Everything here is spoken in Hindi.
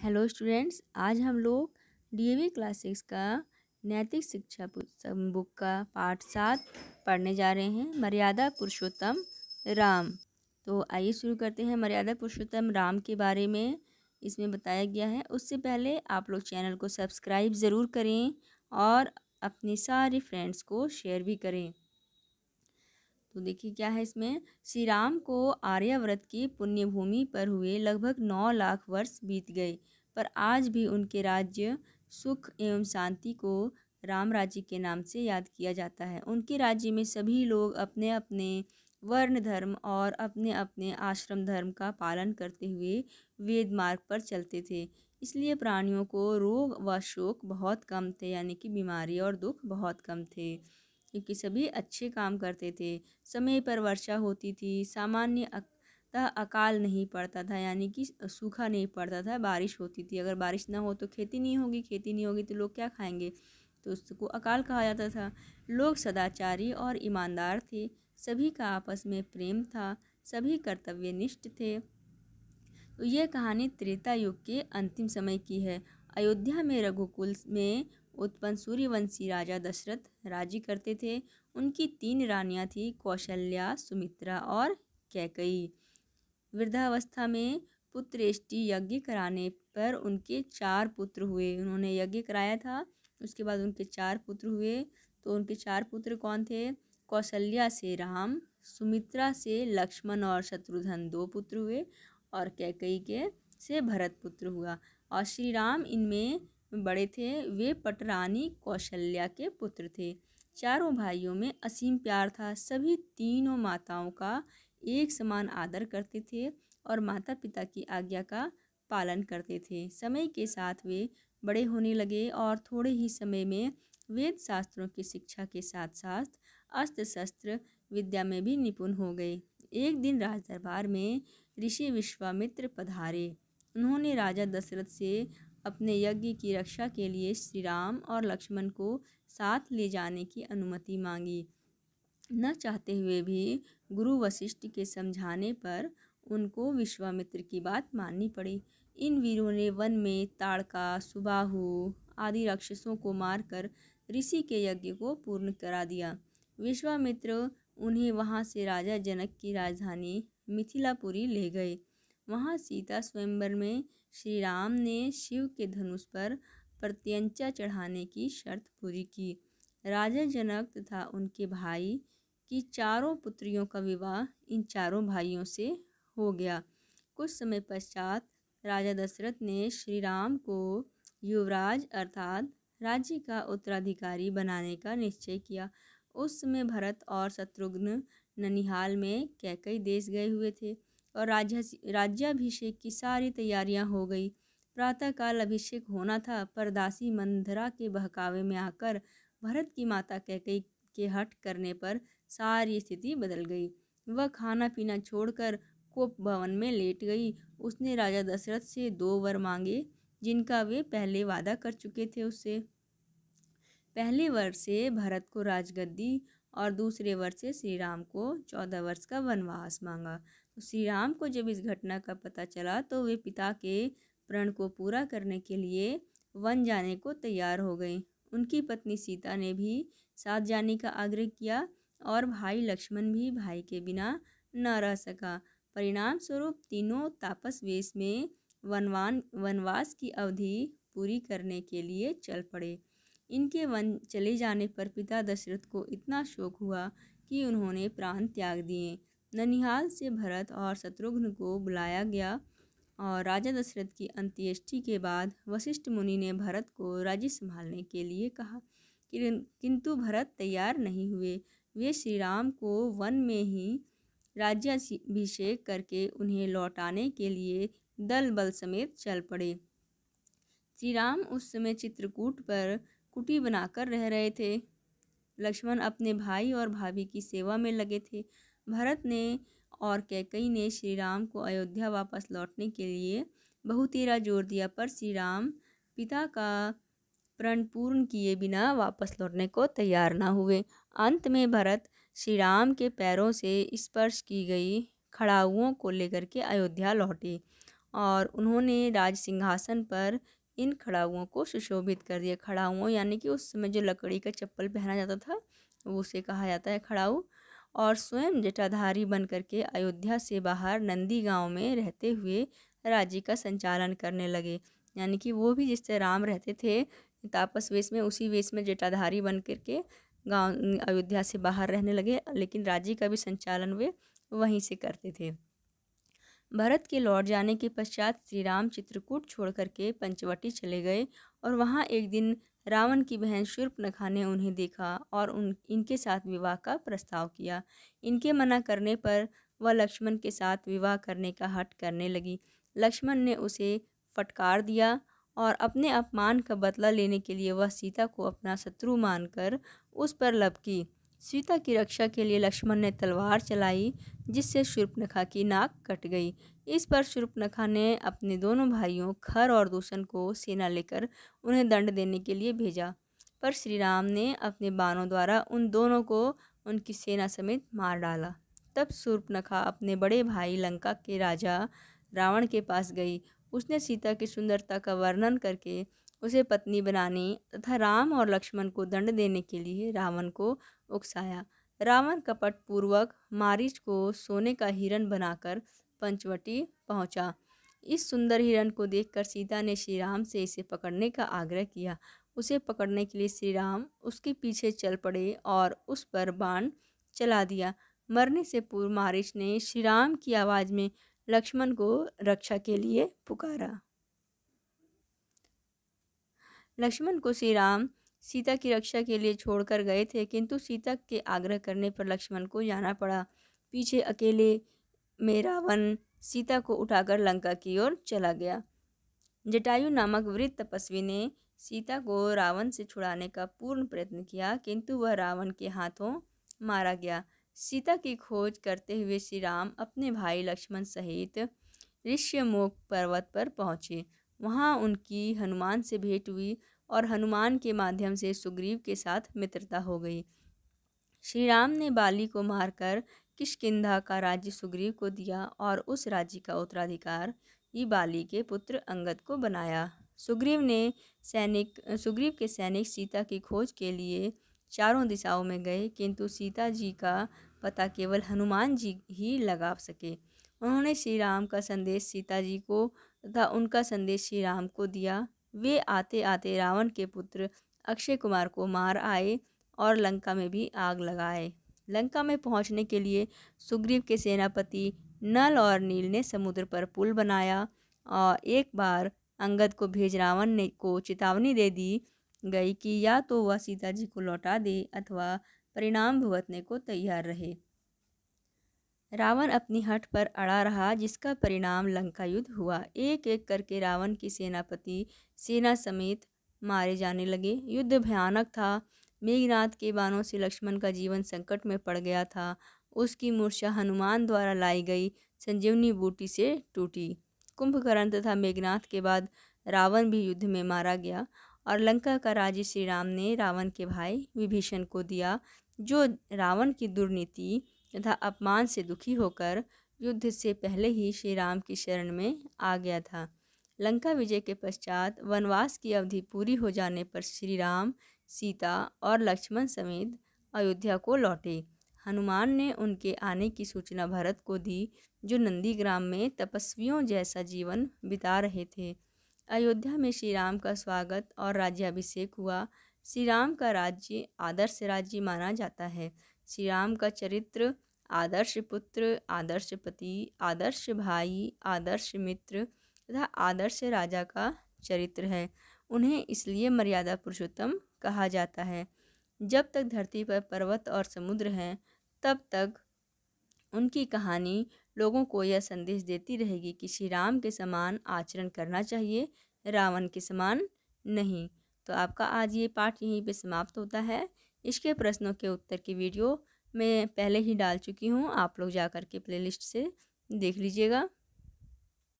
हेलो स्टूडेंट्स, आज हम लोग डीएवी क्लासेस का नैतिक शिक्षा बुक का पाठ 7 पढ़ने जा रहे हैं। मर्यादा पुरुषोत्तम राम। तो आइए शुरू करते हैं। मर्यादा पुरुषोत्तम राम के बारे में इसमें बताया गया है। उससे पहले आप लोग चैनल को सब्सक्राइब ज़रूर करें और अपने सारे फ्रेंड्स को शेयर भी करें। तो देखिए क्या है इसमें। श्री राम को आर्यावर्त की पुण्य भूमि पर हुए लगभग 9 लाख वर्ष बीत गए, पर आज भी उनके राज्य सुख एवं शांति को राम राज्य के नाम से याद किया जाता है। उनके राज्य में सभी लोग अपने अपने वर्ण धर्म और अपने अपने आश्रम धर्म का पालन करते हुए वेद मार्ग पर चलते थे। इसलिए प्राणियों को रोग व शोक बहुत कम थे, यानी कि बीमारी और दुख बहुत कम थे, क्योंकि सभी अच्छे काम करते थे। समय पर वर्षा होती थी, सामान्यतः अकाल नहीं पड़ता था, यानी कि सूखा नहीं पड़ता था, बारिश होती थी। अगर बारिश ना हो तो खेती नहीं होगी, खेती नहीं होगी तो लोग क्या खाएंगे, तो उसको अकाल कहा जाता था। लोग सदाचारी और ईमानदार थे, सभी का आपस में प्रेम था, सभी कर्तव्यनिष्ठ थे। तो यह कहानी त्रेता युग के अंतिम समय की है। अयोध्या में रघुकुल में उत्पन्न सूर्यवंशी राजा दशरथ राज्य करते थे। उनकी 3 रानियां थीं, कौशल्या, सुमित्रा और कैकई। वृद्धावस्था में पुत्रेष्टि यज्ञ कराने पर उनके 4 पुत्र हुए। उन्होंने यज्ञ कराया था, उसके बाद उनके 4 पुत्र हुए। तो उनके 4 पुत्र कौन थे? कौशल्या से राम, सुमित्रा से लक्ष्मण और शत्रुघ्न 2 पुत्र हुए, और कैकई के से भरत पुत्र हुआ। और श्री राम इनमें बड़े थे। वे पटरानी कौशल्या के पुत्र थे। चारों भाइयों में असीम प्यार था। सभी तीनों माताओं का एक समान आदर करते थे और माता पिता की आज्ञा का पालन करते थे। समय के साथ वे बड़े होने लगे और थोड़े ही समय में वेद शास्त्रों की शिक्षा के साथ साथ अस्त्र शस्त्र विद्या में भी निपुण हो गए। एक दिन राज दरबार में ऋषि विश्वामित्र पधारे। उन्होंने राजा दशरथ से अपने यज्ञ की रक्षा के लिए श्री राम और लक्ष्मण को साथ ले जाने की अनुमति मांगी। न चाहते हुए भी गुरु वशिष्ठ के समझाने पर उनको विश्वामित्र की बात माननी पड़ी। इन वीरों ने वन में ताड़का, सुबाहु आदि राक्षसों को मारकर ऋषि के यज्ञ को पूर्ण करा दिया। विश्वामित्र उन्हें वहां से राजा जनक की राजधानी मिथिलापुरी ले गए। वहां सीता स्वयंवर में श्री राम ने शिव के धनुष पर प्रत्यंचा चढ़ाने की शर्त पूरी की। राजा जनक तथा उनके भाई की चारों पुत्रियों का विवाह इन चारों भाइयों से हो गया। कुछ समय पश्चात राजा दशरथ ने श्री राम को युवराज अर्थात राज्य का उत्तराधिकारी बनाने का निश्चय किया। उस समय भरत और शत्रुघ्न ननिहाल में कैकई देश गए हुए थे और राज्याभिषेक की सारी तैयारियां हो गई। प्रातःकाल अभिषेक होना था, पर दासी मंधरा के बहकावे में आकर भरत की माता कैकई के हठ करने पर सारी स्थिति बदल गई। वह खाना पीना छोड़कर कोप भवन में लेट गई। उसने राजा दशरथ से 2 वर मांगे, जिनका वे पहले वादा कर चुके थे उससे। पहले वर से भरत को राजगद्दी और दूसरे वर से श्री राम को 14 वर्ष का वनवास मांगा। तो श्री राम को जब इस घटना का पता चला तो वे पिता के प्रण को पूरा करने के लिए वन जाने को तैयार हो गए। उनकी पत्नी सीता ने भी साथ जाने का आग्रह किया और भाई लक्ष्मण भी भाई के बिना न रह सका। परिणाम स्वरूप तीनों तापस वेश में वनवास की अवधि पूरी करने के लिए चल पड़े। इनके वन चले जाने पर पिता दशरथ को इतना शोक हुआ कि उन्होंने प्राण त्याग दिए। ननिहाल से भरत और शत्रुघ्न को बुलाया गया और राजा दशरथ की अंत्येष्टि के बाद वशिष्ठ मुनि ने भरत को राज्य संभालने के लिए कहा, किंतु भरत तैयार नहीं हुए। वे श्री राम को वन में ही राज्याभिषेक करके उन्हें लौटाने के लिए दल बल समेत चल पड़े। श्री राम उस समय चित्रकूट पर कुटी बनाकर रह रहे थे। लक्ष्मण अपने भाई और भाभी की सेवा में लगे थे। भरत ने और कैकई ने श्री राम को अयोध्या वापस लौटने के लिए बहुतेरा जोर दिया, पर श्री राम पिता का प्रण पूर्ण किए बिना वापस लौटने को तैयार न हुए। अंत में भरत श्री राम के पैरों से स्पर्श की गई खड़ाऊओं को लेकर के अयोध्या लौटे और उन्होंने राज सिंहासन पर इन खड़ाउओं को सुशोभित कर दिया। खड़ाउओं यानी कि उस समय जो लकड़ी का चप्पल पहना जाता था वो उसे कहा जाता है खड़ाऊ। और स्वयं जटाधारी बन करके अयोध्या से बाहर नंदी गांव में रहते हुए राज्य का संचालन करने लगे। यानी कि वो भी जिससे राम रहते थे तापस वेश में, उसी वेश में जटाधारी बन करके गांव अयोध्या से बाहर रहने लगे, लेकिन राज्य का भी संचालन वे वहीं से करते थे। भरत के लौट जाने के पश्चात श्री राम चित्रकूट छोड़ करके पंचवटी चले गए और वहाँ एक दिन रावण की बहन शूर्पणखा ने उन्हें देखा और इनके साथ विवाह का प्रस्ताव किया। इनके मना करने पर वह लक्ष्मण के साथ विवाह करने का हठ करने लगी। लक्ष्मण ने उसे फटकार दिया और अपने अपमान का बदला लेने के लिए वह सीता को अपना शत्रु मानकर उस पर लपकी। सीता की रक्षा के लिए लक्ष्मण ने तलवार चलाई जिससे शूर्पणखा की नाक कट गई। इस पर शूर्पणखा ने अपने दोनों भाइयों खर और दूषण को सेना लेकर उन्हें दंड देने के लिए भेजा, पर श्री राम ने अपने बाणों द्वारा उन दोनों को उनकी सेना समेत मार डाला। तब शूर्पणखा अपने बड़े भाई लंका के राजा रावण के पास गई। उसने सीता की सुंदरता का वर्णन करके उसे पत्नी बनाने तथा राम और लक्ष्मण को दंड देने के लिए रावण को उकसाया। रावण कपट पूर्वक मारीच को सोने का हिरण बनाकर पंचवटी पहुंचा। इस सुंदर हिरण को देखकर सीता ने श्री राम से इसे पकड़ने का आग्रह किया। उसे पकड़ने के लिए श्री राम उसके पीछे चल पड़े और उस पर बाण चला दिया। मरने से पूर्व मारीच ने श्री राम की आवाज़ में लक्ष्मण को रक्षा के लिए पुकारा। लक्ष्मण को श्री राम सीता की रक्षा के लिए छोड़कर गए थे, किंतु सीता के आग्रह करने पर लक्ष्मण को जाना पड़ा। पीछे अकेले में रावण सीता को उठाकर लंका की ओर चला गया। जटायु नामक वृद्ध तपस्वी ने सीता को रावण से छुड़ाने का पूर्ण प्रयत्न किया, किंतु वह रावण के हाथों मारा गया। सीता की खोज करते हुए श्री राम अपने भाई लक्ष्मण सहित ऋष्यमुख पर्वत पर पहुँचे। वहाँ उनकी हनुमान से भेंट हुई और हनुमान के माध्यम से सुग्रीव के साथ मित्रता हो गई। श्री राम ने बाली को मारकर किष्किंधा का राज्य सुग्रीव को दिया और उस राज्य का उत्तराधिकार ही बाली के पुत्र अंगद को बनाया। सुग्रीव के सैनिक सीता की खोज के लिए चारों दिशाओं में गए, किंतु सीता जी का पता केवल हनुमान जी ही लगा सके। उन्होंने श्री राम का संदेश सीता जी को तथा उनका संदेश श्री राम को दिया। वे आते आते रावण के पुत्र अक्षय कुमार को मार आए और लंका में भी आग लगाए। लंका में पहुंचने के लिए सुग्रीव के सेनापति नल और नील ने समुद्र पर पुल बनाया और एक बार अंगद को भेज रावण ने को चेतावनी दे दी गई कि या तो वह सीता जी को लौटा दे अथवा परिणाम भुगतने को तैयार रहे। रावण अपनी हठ पर अड़ा रहा, जिसका परिणाम लंका युद्ध हुआ। एक एक करके रावण की सेनापति सेना समेत मारे जाने लगे। युद्ध भयानक था। मेघनाद के बाणों से लक्ष्मण का जीवन संकट में पड़ गया था। उसकी मूर्छा हनुमान द्वारा लाई गई संजीवनी बूटी से टूटी। कुंभकर्ण तथा मेघनाद के बाद रावण भी युद्ध में मारा गया और लंका का राज्य श्री राम ने रावण के भाई विभीषण को दिया, जो रावण की दुर्नीति तथा अपमान से दुखी होकर युद्ध से पहले ही श्री राम की शरण में आ गया था। लंका विजय के पश्चात वनवास की अवधि पूरी हो जाने पर श्री राम, सीता और लक्ष्मण समेत अयोध्या को लौटे। हनुमान ने उनके आने की सूचना भरत को दी, जो नंदीग्राम में तपस्वियों जैसा जीवन बिता रहे थे। अयोध्या में श्री राम का स्वागत और राज्याभिषेक हुआ। श्री राम का राज्य आदर्श राज्य माना जाता है। श्री राम का चरित्र आदर्श पुत्र, आदर्श पति, आदर्श भाई, आदर्श मित्र तथा आदर्श राजा का चरित्र है। उन्हें इसलिए मर्यादा पुरुषोत्तम कहा जाता है। जब तक धरती पर पर्वत और समुद्र हैं, तब तक उनकी कहानी लोगों को यह संदेश देती रहेगी कि श्री राम के समान आचरण करना चाहिए, रावण के समान नहीं। तो आपका आज ये पाठ यहीं पे समाप्त होता है। इसके प्रश्नों के उत्तर की वीडियो मैं पहले ही डाल चुकी हूँ, आप लोग जा कर के प्लेलिस्ट से देख लीजिएगा।